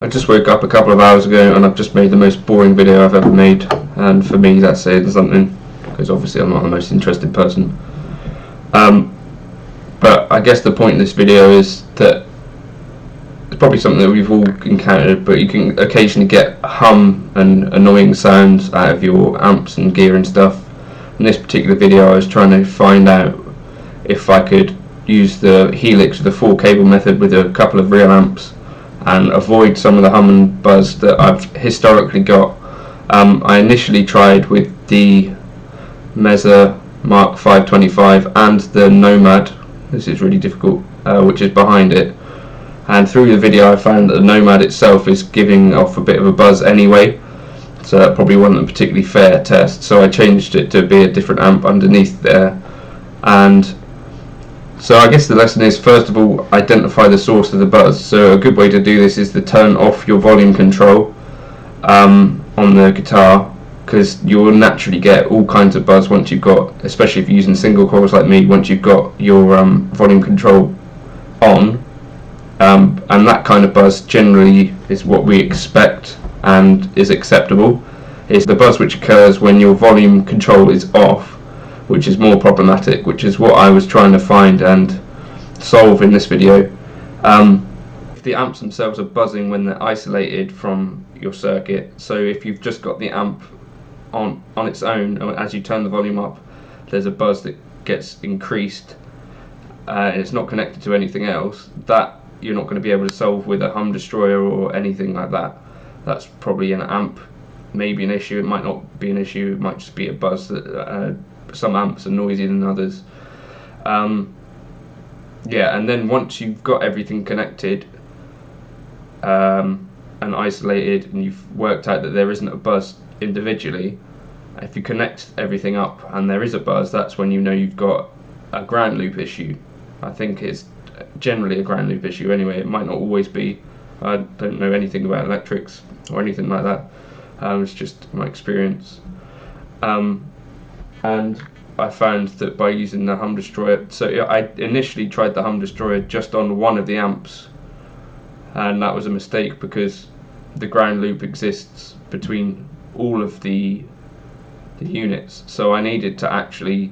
I just woke up a couple of hours ago and I've just made the most boring video I've ever made, and for me that's saying something, because obviously I'm not the most interested person. But I guess the point of this video is that it's probably something that we've all encountered, but you can occasionally get hum and annoying sounds out of your amps and gear and stuff. In this particular video I was trying to find out if I could use the Helix, the 4-cable method, with a couple of real amps and avoid some of the hum and buzz that I've historically got. I initially tried with the Mesa Mark 525 and the Nomad. This is really difficult, which is behind it. And through the video I found that the Nomad itself is giving off a bit of a buzz anyway, so that probably wasn't a particularly fair test. So I changed it to be a different amp underneath there. And so I guess the lesson is, first of all, identify the source of the buzz. So a good way to do this is to turn off your volume control on the guitar, because you will naturally get all kinds of buzz once you've got, especially if you're using single coils like me, once you've got your volume control on. And that kind of buzz generally is what we expect and is acceptable. It's the buzz which occurs when your volume control is off, which is more problematic, which is what I was trying to find and solve in this video. If the amps themselves are buzzing when they're isolated from your circuit, so if you've just got the amp on its own, as you turn the volume up, there's a buzz that gets increased, and it's not connected to anything else, that you're not going to be able to solve with a hum destroyer or anything like that. That's probably an amp, maybe an issue. It might not be an issue, it might just be a buzz that some amps are noisier than others. Yeah, and then once you've got everything connected and isolated, and you've worked out that there isn't a buzz individually, if you connect everything up and there is a buzz, that's when you know you've got a ground loop issue. I think it's generally a ground loop issue anyway. It might not always be. I don't know anything about electrics or anything like that. It's just my experience. And I found that by using the hum destroyer, so I initially tried the hum destroyer just on one of the amps, and that was a mistake because the ground loop exists between all of the units, so I needed to actually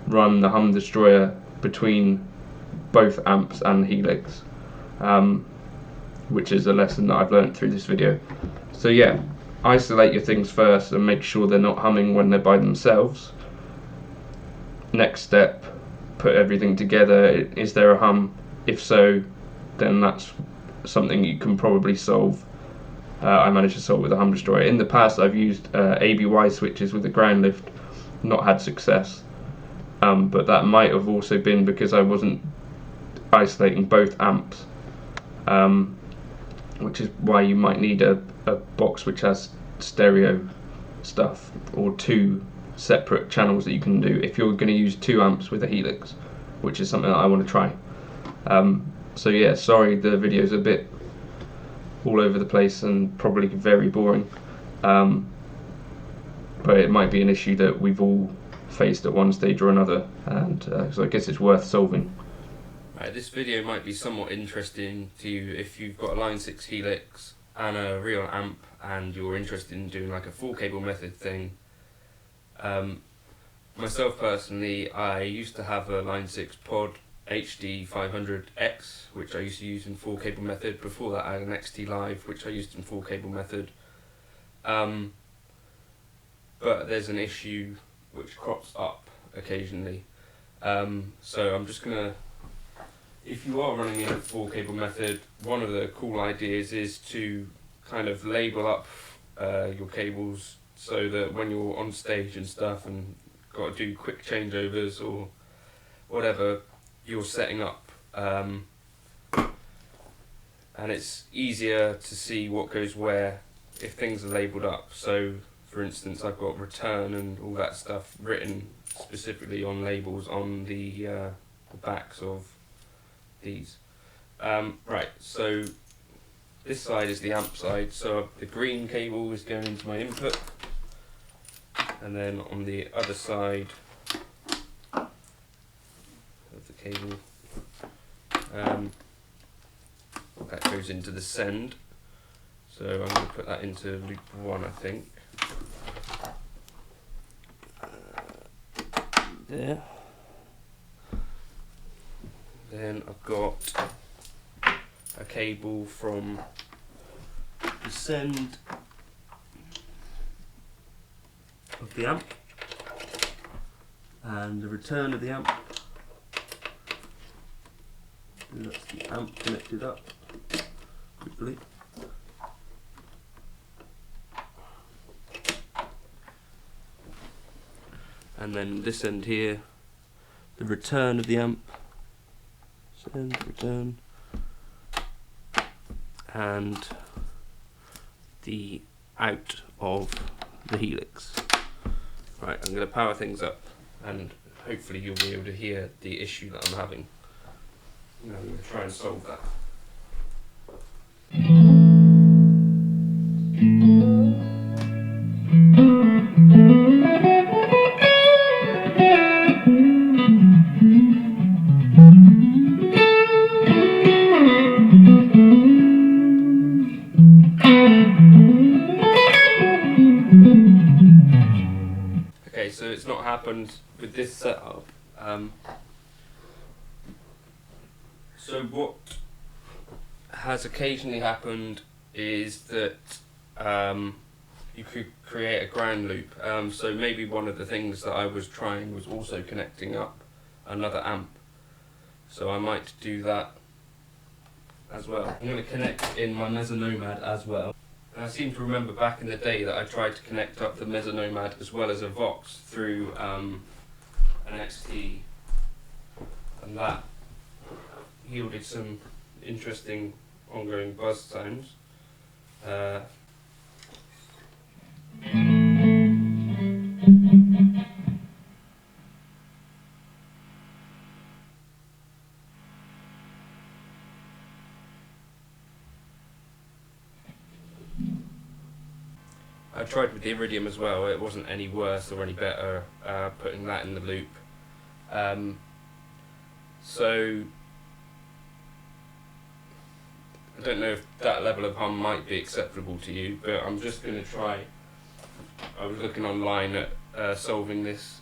run the hum destroyer between both amps and Helix, which is a lesson that I've learned through this video. So yeah, isolate your things first and make sure they're not humming when they're by themselves. Next step, put everything together. Is there a hum? If so, then that's something you can probably solve. I managed to solve with a hum destroyer. In the past I've used ABY switches with a ground lift, not had success, but that might have also been because I wasn't isolating both amps, which is why you might need a box which has stereo stuff, or two separate channels that you can do if you're going to use two amps with a Helix, which is something that I want to try. So yeah, sorry the video's a bit all over the place and probably very boring, but it might be an issue that we've all faced at one stage or another, and so I guess it's worth solving. Right, this video might be somewhat interesting to you if you've got a Line 6 Helix and a real amp and you're interested in doing like a 4-cable method thing. Myself personally, I used to have a Line 6 Pod HD 500X, which I used to use in 4-cable method. Before that I had an XT Live, which I used in 4-cable method. But there's an issue which crops up occasionally. So I'm just gonna, if you are running in a 4-cable method, one of the cool ideas is to kind of label up your cables so that when you're on stage and stuff and got to do quick changeovers or whatever, you're setting up, and it's easier to see what goes where if things are labelled up. So for instance, I've got return and all that stuff written specifically on labels on the backs of these. Right, so this side is the amp side, so the green cable is going into my input, and then on the other side of the cable, that goes into the send, So I'm going to put that into loop 1, I think. There. Then I've got a cable from the send of the amp and the return of the amp. And that's the amp connected up quickly. And then this end here, the return of the amp, send, return, and the out of the Helix. Right, I'm going to power things up and hopefully you'll be able to hear the issue that I'm having. And I'm going to try and solve that. Okay, so it's not happened with this setup. So what has occasionally happened is that you could create a ground loop. So maybe one of the things that I was trying was also connecting up another amp. So I might do that as well. I'm going to connect in my Mesonomad as well. And I seem to remember back in the day that I tried to connect up the Mesonomad as well as a Vox through an XT, and that yielded some interesting ongoing buzz sounds. I tried with the Iridium as well. It wasn't any worse or any better putting that in the loop. So I don't know if that level of hum might be acceptable to you, but I'm just going to try. I was looking online at solving this,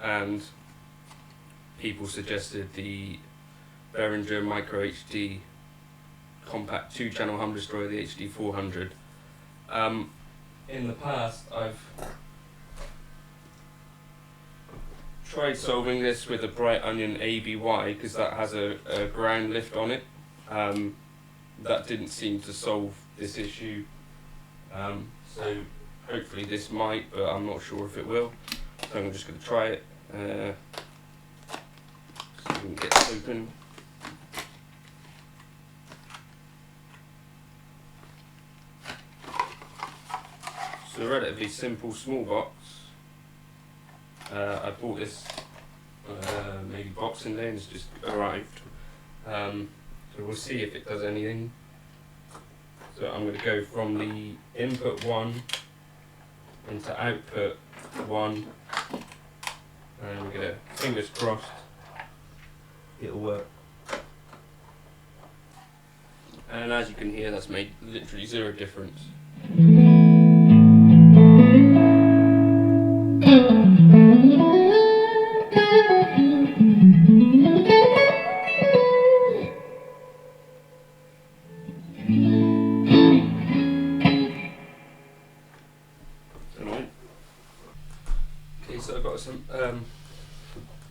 and people suggested the Behringer Micro HD Compact 2-channel hum destroyer, the HD 400. In the past, I've tried solving this with a Bright Onion ABY because that has a ground lift on it. That didn't seem to solve this issue, so hopefully this might, but I'm not sure if it will. So I'm just going to try it. So we can get it open. It's a relatively simple small box. I bought this maybe Boxing Day and it's just arrived. So we'll see if it does anything. So I'm going to go from the input 1 into output 1, and we're going to, fingers crossed, it'll work. And as you can hear, that's made literally zero difference. Okay, so I've got some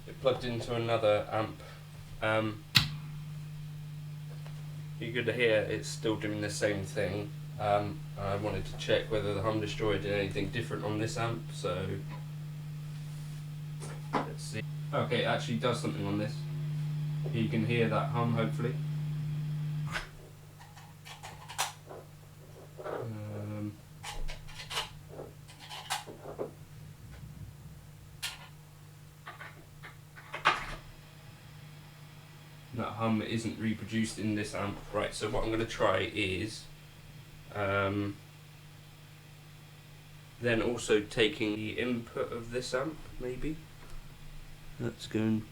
it plugged into another amp. You could hear it's still doing the same thing. I wanted to check whether the hum destroyer did anything different on this amp, so let's see. Okay, it actually does something on this. You can hear that hum, hopefully. That hum isn't reproduced in this amp. Right, so what I'm going to try is then also taking the input of this amp, maybe. That's going.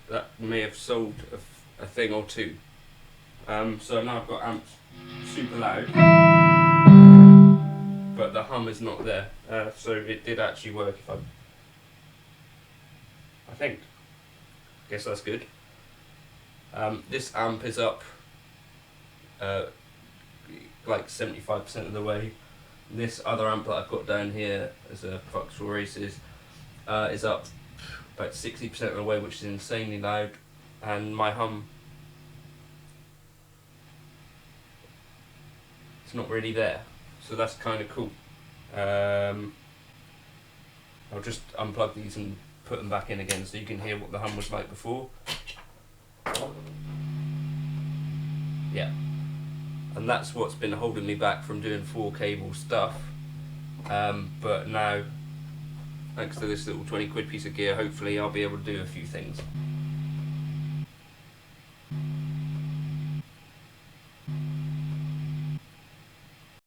that may have solved a thing or two. So now I've got amps super loud, but the hum is not there. So it did actually work. I think. Guess that's good. This amp is up like 75% of the way. This other amp that I've got down here as a Foxtrot Races is up about 60% of the way, which is insanely loud, and my hum, it's not really there, so that's kind of cool. I'll just unplug these and put them back in again so you can hear what the hum was like before. Yeah, and that's what's been holding me back from doing 4-cable stuff, but now, thanks to this little 20 quid piece of gear, hopefully I'll be able to do a few things.